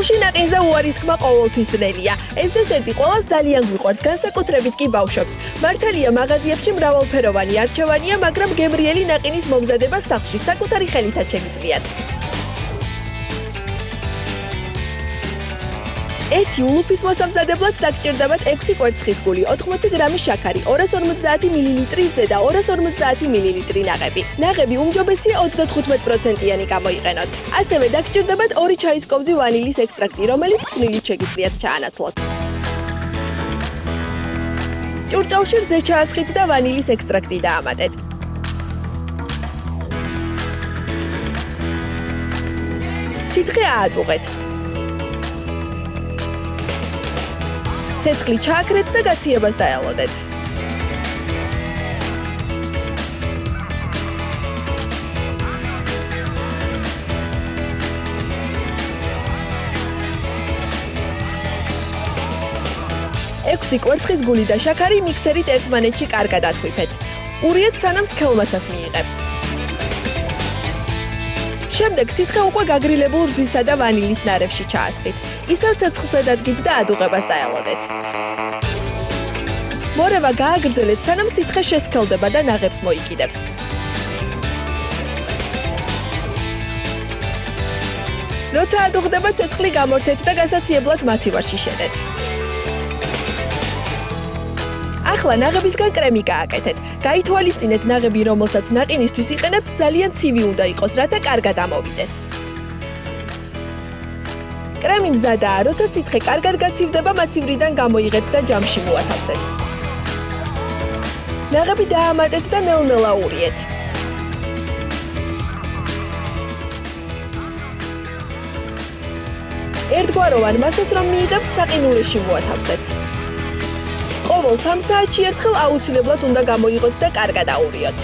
ჭურჭელში ნაყინზე უარის თქმა ყოველთვის ძნელია. ეს დესერტი ყველას ძალიან გვიყვარს, განსაკუთრებით კი ბავშვებს. მართალია, მაღაზიებში მრავალფეროვანი არჩევანია, მაგრამ გემრიელი ნაყინის მომზადება სახლში საკუთარი ხელითაც შეგიძლიათ. ერთი ულუფის მოსამზადებლად დაგჭირდებათ 6 კვერცხისგული, 80 გრამი შაქარი, 250 მილილიტრი ძე და 250 მილილიტრი ნაღები. ნაღები უმჯობესია 35%-იანი გამოიყენოთ. ასევე დაგჭირდებათ 2 ჩაის კოვზი ვანილის ექსტრაქტი, რომელიც ხსნილით შეგიძლიათ ჩაანაცვლოთ. ჭურჭელში რძე ჩაასხით და ვანილის ექსტრაქტი დაამატეთ. სითხე აატუღეთ. ცეცხლი ჩააქრეთ და გაციებას დაელოდეთ. ექვსი კვერცხისგული და შაქარი მიქსერით ერთმანეთში კარგად ათვიფეთ. ურიეთ სანამ სქელმასას მიიღებთ. შემდეგ სითხე უკვე გაგრილებულ რძისა და ვანილის ნარევში ჩაასხით. ისევ ცეცხლზე დადგით და ადუღებას დაელოდეთ. მორევა გააგრძელეთ, სანამ სითხე შესქელდება და ნაღებს მოიკიდებს. როცა ადუღდება, ცეცხლი გამორთეთ და გასაციებლად მაცივარში შედეთ. ახლა ნაღებისგან კრემი გააკეთეთ. გაითვალისწინეთ ნაღები, რომელსაც ნაყინისთვის იყენებთ, ძალიან ცივი უნდა იყოს, რათა კარგად ამოვიდეს. კრემი მზადაა, როცა სითხე კარგად გაცივდება, მაცივრიდან გამოიღეთ და ჯამში მოათავსეთ. ნაღები დაამატეთ და ნელ-ნელა ურიეთ. ერთგვაროვან მასას რომ მიიღებთ, საყინულეში მოათავსეთ. ყოველ 3 საათში ერთხელ აუცილებლად უნდა გამოიღოთ და კარგად აურიოთ.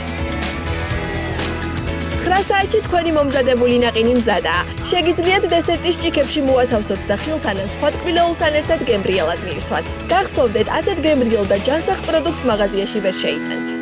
9 საათში თქვენი მომზადებული ნაყინი მზადაა. შეგიძლიათ დესერტის ჭიქებში მოათავსოთ და ხილთან ან სხვა ტკბილეულთან ერთად გემრიელად მიირთვათ. გახსოვდეთ, ასეთ გემრიელ და ჯანსაღ პროდუქტს მაღაზიაში ვერ შეიტანთ.